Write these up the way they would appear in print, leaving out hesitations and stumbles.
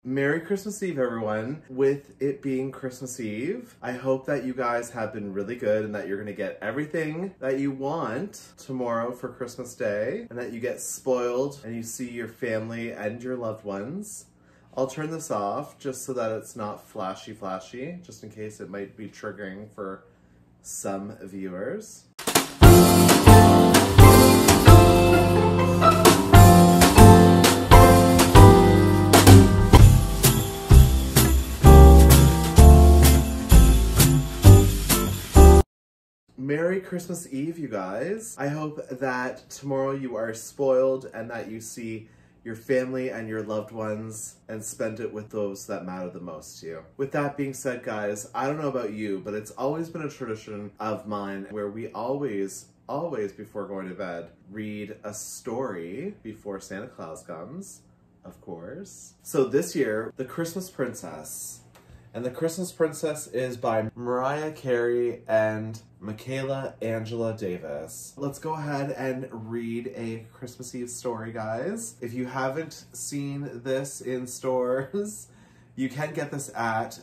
Merry Christmas Eve, everyone. With it being Christmas Eve, I hope that you guys have been really good and that you're gonna get everything that you want tomorrow for Christmas Day and that you get spoiled and you see your family and your loved ones. I'll turn this off just so that it's not flashy, just in case it might be triggering for some viewers. Merry Christmas Eve, you guys. I hope that tomorrow you are spoiled and that you see your family and your loved ones and spend it with those that matter the most to you. With that being said, guys, I don't know about you, but it's always been a tradition of mine where we always before going to bed, read a story before Santa Claus comes, of course. So this year, The Christmas Princess. And The Christmas Princess is by Mariah Carey and Michaela Angela Davis. Let's go ahead and read a Christmas Eve story, guys. If you haven't seen this in stores, you can get this at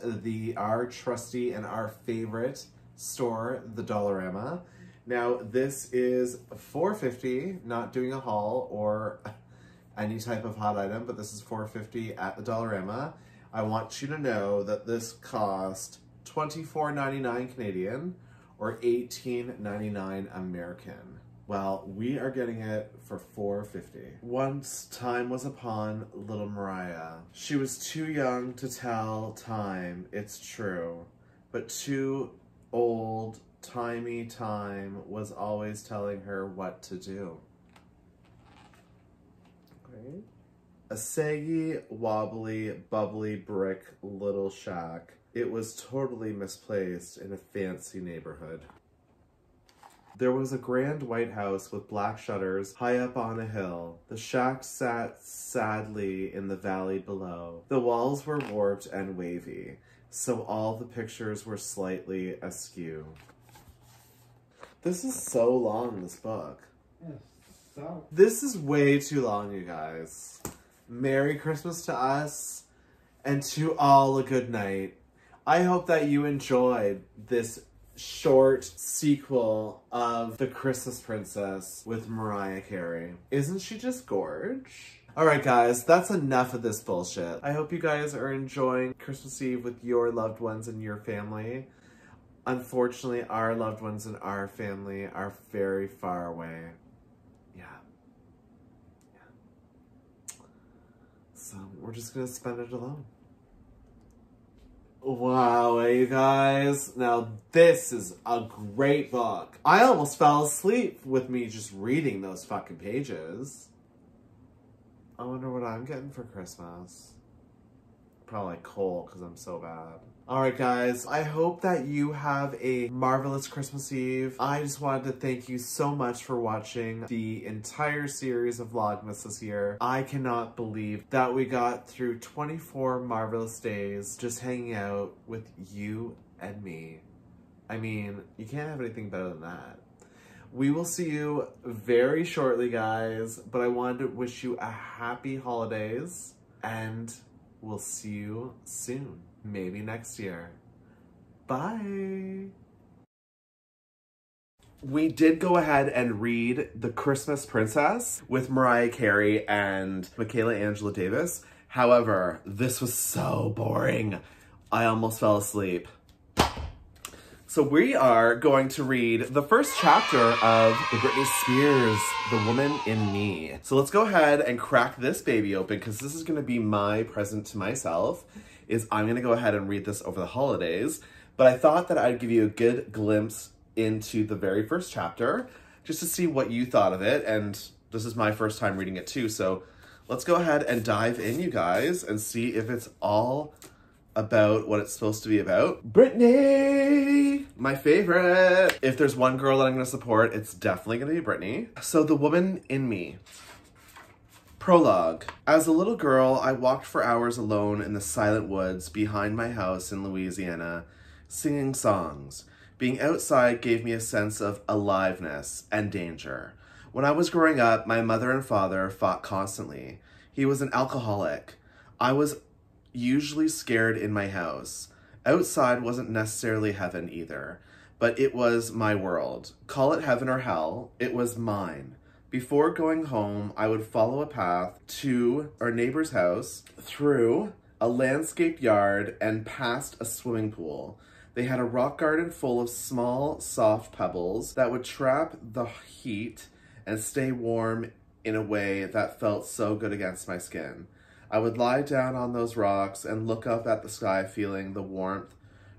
our trusty and our favorite store, the Dollarama. Now, this is $4.50, not doing a haul or any type of hot item, but this is $4.50 at the Dollarama. I want you to know that this cost $24.99 Canadian or $18.99 American. Well, we are getting it for $4.50. Once time was upon little Mariah. She was too young to tell time, it's true, but too old, timey time was always telling her what to do. Okay. A saggy, wobbly, bubbly brick little shack. It was totally misplaced in a fancy neighborhood. There was a grand white house with black shutters high up on a hill. The shack sat sadly in the valley below. The walls were warped and wavy, so all the pictures were slightly askew. This is so long, this book. This is way too long, you guys. Merry Christmas to us, and to all a good night. I hope that you enjoyed this short sequel of The Christmas Princess with Mariah Carey. Isn't she just gorge? Alright guys, that's enough of this bullshit. I hope you guys are enjoying Christmas Eve with your loved ones and your family. Unfortunately, our loved ones and our family are very far away. So we're just gonna spend it alone. Wow, you guys. Now this is a great book. I almost fell asleep with me just reading those fucking pages. I wonder what I'm getting for Christmas. Probably coal because I'm so bad. Alright guys, I hope that you have a marvelous Christmas Eve. I just wanted to thank you so much for watching the entire series of VlogMAS this year. I cannot believe that we got through 24 marvelous days just hanging out with you and me. I mean, you can't have anything better than that. We will see you very shortly, guys, but I wanted to wish you a happy holidays and we'll see you soon. Maybe next year. Bye. We did go ahead and read The Christmas Princess with Mariah Carey and Michaela Angela Davis. However, this was so boring. I almost fell asleep. So we are going to read the first chapter of Britney Spears' The Woman in Me. So let's go ahead and crack this baby open because this is going to be my present to myself. I'm going to go ahead and read this over the holidays. But I thought that I'd give you a good glimpse into the very first chapter just to see what you thought of it. And this is my first time reading it too. So let's go ahead and dive in, you guys, and see if it's all about what it's supposed to be about. Britney! My favorite! If there's one girl that I'm going to support, it's definitely going to be Britney. So The Woman in Me. Prologue. As a little girl, I walked for hours alone in the silent woods behind my house in Louisiana, singing songs. Being outside gave me a sense of aliveness and danger. When I was growing up, my mother and father fought constantly. He was an alcoholic. I was usually scared in my house. Outside wasn't necessarily heaven either, but it was my world. Call it heaven or hell, it was mine. Before going home, I would follow a path to our neighbor's house, through a landscaped yard, and past a swimming pool. They had a rock garden full of small, soft pebbles that would trap the heat and stay warm in a way that felt so good against my skin. I would lie down on those rocks and look up at the sky, feeling the warmth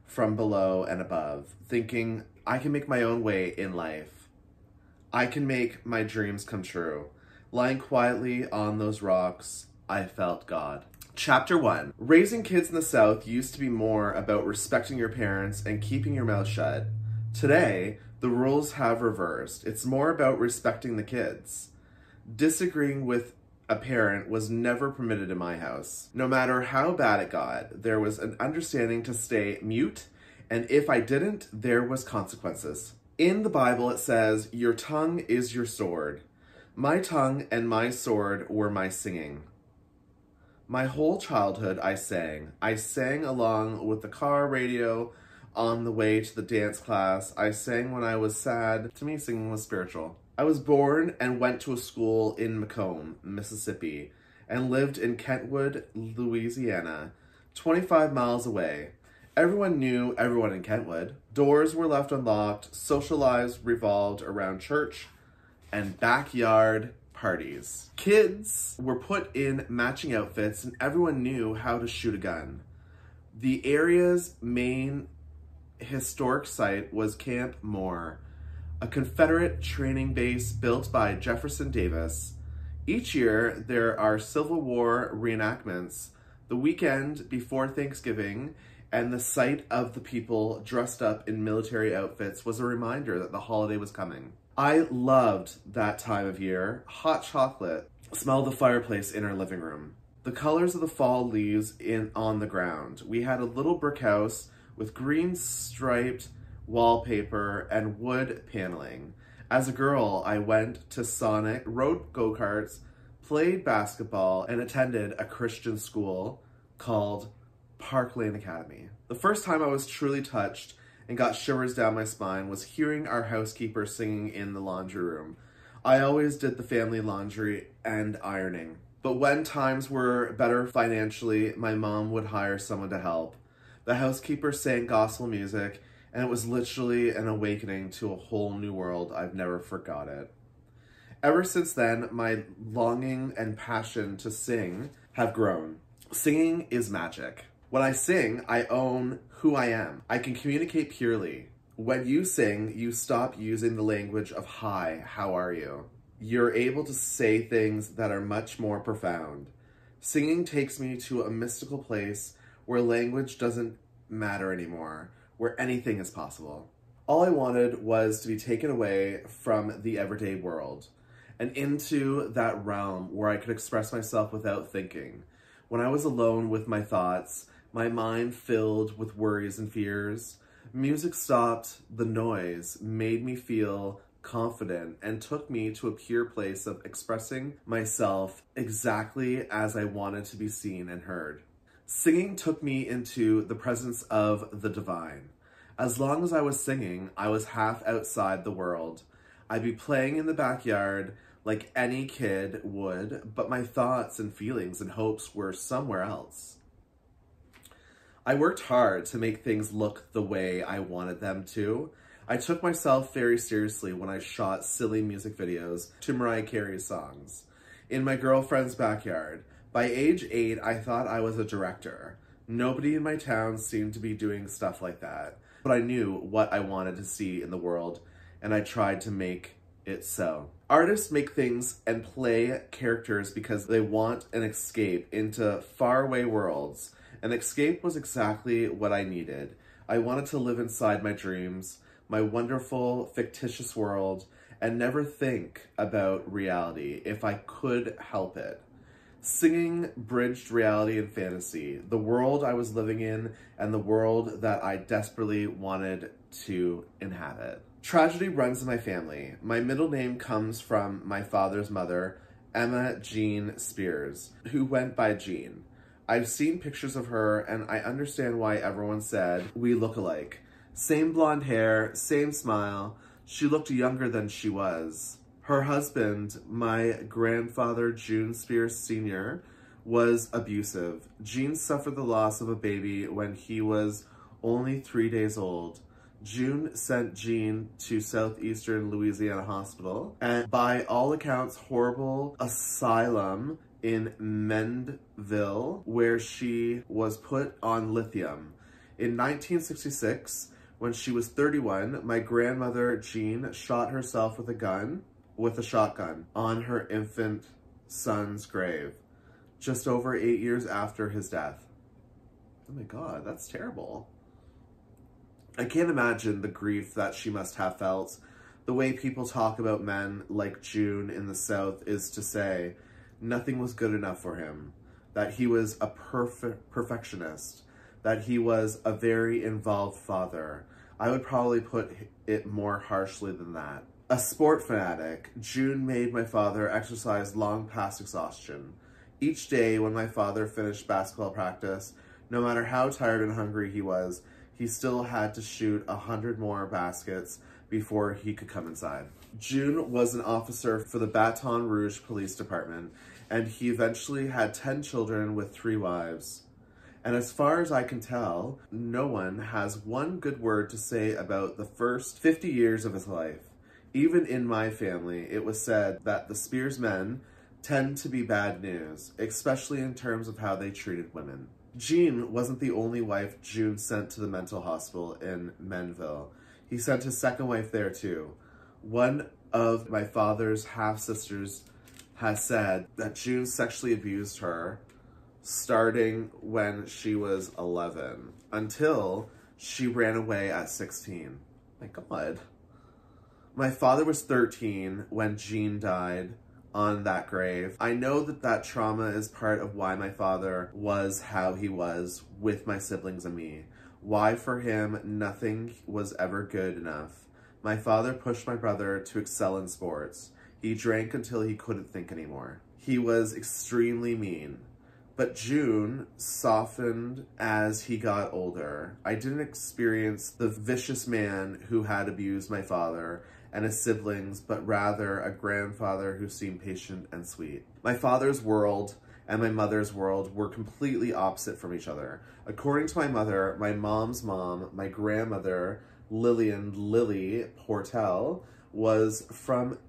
from below and above, thinking, I can make my own way in life. I can make my dreams come true. Lying quietly on those rocks, I felt God. Chapter 1. Raising kids in the South used to be more about respecting your parents and keeping your mouth shut. Today, the rules have reversed. It's more about respecting the kids. Disagreeing with a parent was never permitted in my house. No matter how bad it got, there was an understanding to stay mute, and if I didn't, there was consequences. In the Bible, it says, your tongue is your sword. My tongue and my sword were my singing. My whole childhood, I sang. I sang along with the car radio on the way to the dance class. I sang when I was sad. To me, singing was spiritual. I was born and went to a school in Macomb, Mississippi, and lived in Kentwood, Louisiana, 25 miles away. Everyone knew everyone in Kentwood. Doors were left unlocked. Social lives revolved around church and backyard parties. Kids were put in matching outfits and everyone knew how to shoot a gun. The area's main historic site was Camp Moore, a Confederate training base built by Jefferson Davis. Each year, there are Civil War reenactments the weekend before Thanksgiving, and the sight of the people dressed up in military outfits was a reminder that the holiday was coming. I loved that time of year. Hot chocolate, smell the fireplace in our living room. The colors of the fall leaves on the ground. We had a little brick house with green striped wallpaper and wood paneling. As a girl, I went to Sonic, rode go-karts, played basketball, and attended a Christian school called Park Lane Academy. The first time I was truly touched and got shivers down my spine was hearing our housekeeper singing in the laundry room. I always did the family laundry and ironing. But when times were better financially, my mom would hire someone to help. The housekeeper sang gospel music, and it was literally an awakening to a whole new world. I've never forgot it. Ever since then, my longing and passion to sing have grown. Singing is magic. When I sing, I own who I am. I can communicate purely. When you sing, you stop using the language of hi, how are you? You're able to say things that are much more profound. Singing takes me to a mystical place where language doesn't matter anymore, where anything is possible. All I wanted was to be taken away from the everyday world and into that realm where I could express myself without thinking. When I was alone with my thoughts, my mind filled with worries and fears, music stopped the noise, made me feel confident, and took me to a pure place of expressing myself exactly as I wanted to be seen and heard. Singing took me into the presence of the divine. As long as I was singing, I was half outside the world. I'd be playing in the backyard like any kid would, but my thoughts and feelings and hopes were somewhere else. I worked hard to make things look the way I wanted them to. I took myself very seriously when I shot silly music videos to Mariah Carey's songs in my girlfriend's backyard. By age 8, I thought I was a director. Nobody in my town seemed to be doing stuff like that, but I knew what I wanted to see in the world, and I tried to make it so. Artists make things and play characters because they want an escape into faraway worlds. An escape was exactly what I needed. I wanted to live inside my dreams, my wonderful, fictitious world, and never think about reality if I could help it. Singing bridged reality and fantasy, the world I was living in and the world that I desperately wanted to inhabit. Tragedy runs in my family. My middle name comes from my father's mother, Emma Jean Spears, who went by Jean. I've seen pictures of her and I understand why everyone said we look alike. Same blonde hair, same smile. She looked younger than she was. Her husband, my grandfather, June Spears Sr., was abusive. Jean suffered the loss of a baby when he was only 3 days old. June sent Jean to Southeastern Louisiana Hospital, and by all accounts, horrible asylum in Mendville, where she was put on lithium. In 1966, when she was 31, my grandmother, Jean, shot herself with a shotgun, on her infant son's grave, just over 8 years after his death. Oh my God, that's terrible. I can't imagine the grief that she must have felt. The way people talk about men like June in the South is to say nothing was good enough for him, that he was a perfectionist, that he was a very involved father. I would probably put it more harshly than that. A sport fanatic, June made my father exercise long past exhaustion. Each day when my father finished basketball practice, no matter how tired and hungry he was, he still had to shoot 100 more baskets before he could come inside. June was an officer for the Baton Rouge Police Department, and he eventually had 10 children with 3 wives. And as far as I can tell, no one has one good word to say about the first 50 years of his life. Even in my family, it was said that the Spears men tend to be bad news, especially in terms of how they treated women. Jean wasn't the only wife June sent to the mental hospital in Mendville. He sent his second wife there too. One of my father's half-sisters has said that June sexually abused her starting when she was 11 until she ran away at 16. My God. My father was 13 when Jean died on that grave. I know that that trauma is part of why my father was how he was with my siblings and me. Why for him nothing was ever good enough. My father pushed my brother to excel in sports. He drank until he couldn't think anymore. He was extremely mean. But June softened as he got older. I didn't experience the vicious man who had abused my father and his siblings, but rather a grandfather who seemed patient and sweet. My father's world and my mother's world were completely opposite from each other. According to my mother, my mom's mom, my grandmother, Lily Portel, was from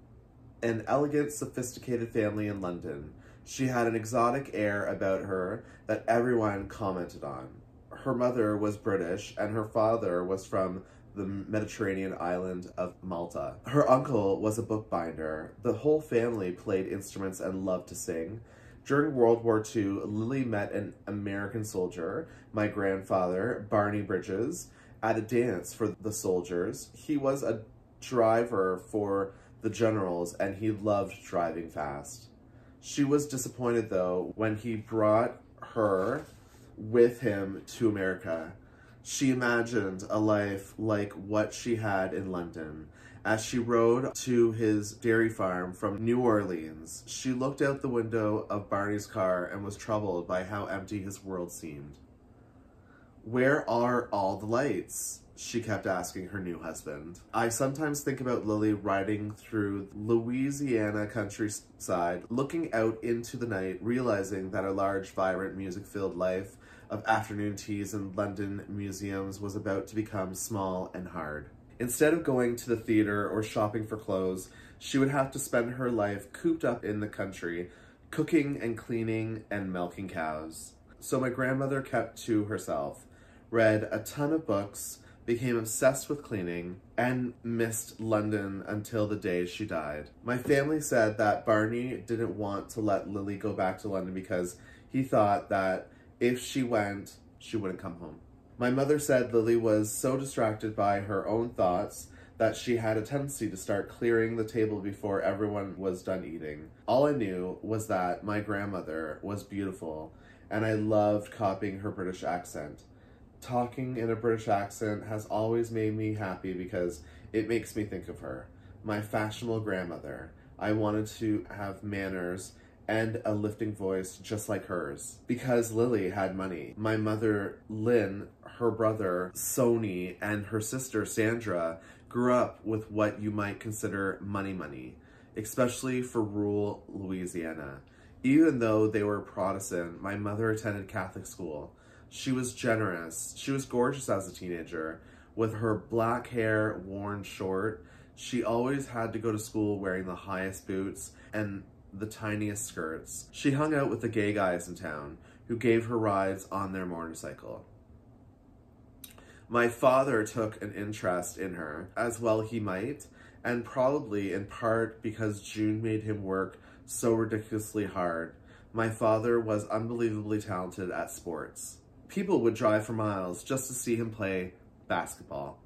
an elegant, sophisticated family in London. She had an exotic air about her that everyone commented on. Her mother was British and her father was from the Mediterranean island of Malta. Her uncle was a bookbinder. The whole family played instruments and loved to sing. During World War II, Lily met an American soldier, my grandfather, Barney Bridges, at a dance for the soldiers. He was a driver for the generals and he loved driving fast. She was disappointed though when he brought her with him to America. She imagined a life like what she had in London. As she rode to his dairy farm from New Orleans, she looked out the window of Barney's car and was troubled by how empty his world seemed. "Where are all the lights?" she kept asking her new husband. I sometimes think about Lily riding through Louisiana countryside, looking out into the night, realizing that a large, vibrant, music-filled life of afternoon teas in London museums was about to become small and hard. Instead of going to the theater or shopping for clothes, she would have to spend her life cooped up in the country, cooking and cleaning and milking cows. So my grandmother kept to herself, read a ton of books, became obsessed with cleaning, and missed London until the day she died. My family said that Barney didn't want to let Lily go back to London because he thought that if she went, she wouldn't come home. My mother said Lily was so distracted by her own thoughts that she had a tendency to start clearing the table before everyone was done eating. All I knew was that my grandmother was beautiful, and I loved copying her British accent. Talking in a British accent has always made me happy because it makes me think of her, my fashionable grandmother. I wanted to have manners and a lifting voice just like hers. Because Lily had money. My mother, Lynn, her brother, Sony, and her sister, Sandra, grew up with what you might consider money, especially for rural Louisiana. Even though they were Protestant, my mother attended Catholic school. She was generous. She was gorgeous as a teenager. With her black hair worn short, she always had to go to school wearing the highest boots and the tiniest skirts. She hung out with the gay guys in town who gave her rides on their motorcycle. My father took an interest in her, as well he might, and probably in part because June made him work so ridiculously hard. My father was unbelievably talented at sports. People would drive for miles just to see him play basketball.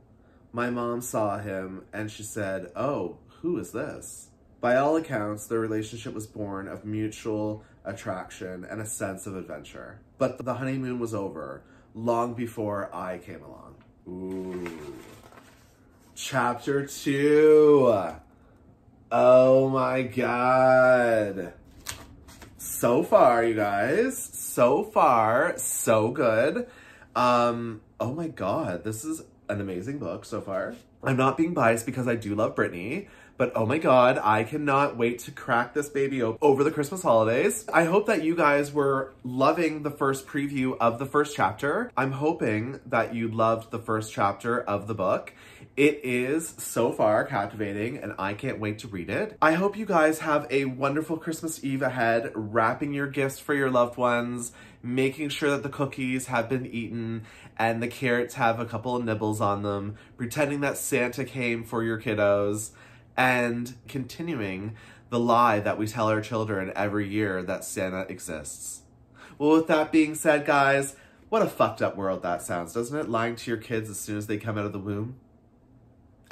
My mom saw him and she said, "Oh, who is this?" By all accounts, their relationship was born of mutual attraction and a sense of adventure. But the honeymoon was over long before I came along. Ooh. Chapter 2. Oh my God. So far, you guys. So far, so good. Oh my God, this is an amazing book so far. I'm not being biased because I do love Brittany, but oh my God, I cannot wait to crack this baby open over the Christmas holidays. I hope that you guys were loving the first preview of the first chapter. I'm hoping that you loved the first chapter of the book. It is so far captivating and I can't wait to read it. I hope you guys have a wonderful Christmas Eve ahead, wrapping your gifts for your loved ones, making sure that the cookies have been eaten and the carrots have a couple of nibbles on them, pretending that Santa came for your kiddos, and continuing the lie that we tell our children every year that Santa exists. Well, with that being said, guys, what a fucked up world that sounds, doesn't it? Lying to your kids as soon as they come out of the womb.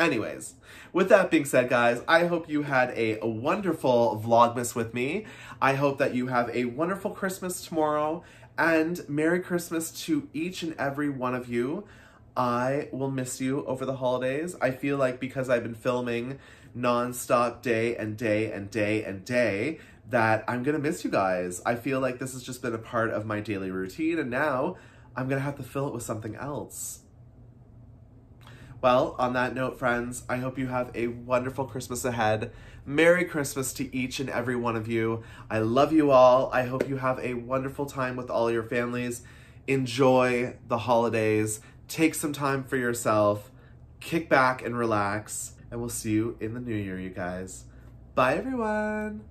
Anyways, with that being said, guys, I hope you had a wonderful Vlogmas with me. I hope that you have a wonderful Christmas tomorrow, and Merry Christmas to each and every one of you. I will miss you over the holidays. I feel like because I've been filming non-stop day and day and day and day, that I'm gonna miss you guys. I feel like this has just been a part of my daily routine, and now I'm gonna have to fill it with something else. Well, on that note, friends, I hope you have a wonderful Christmas ahead. Merry Christmas to each and every one of you. I love you all. I hope you have a wonderful time with all your families. Enjoy the holidays. Take some time for yourself. Kick back and relax. And we'll see you in the new year, you guys. Bye, everyone.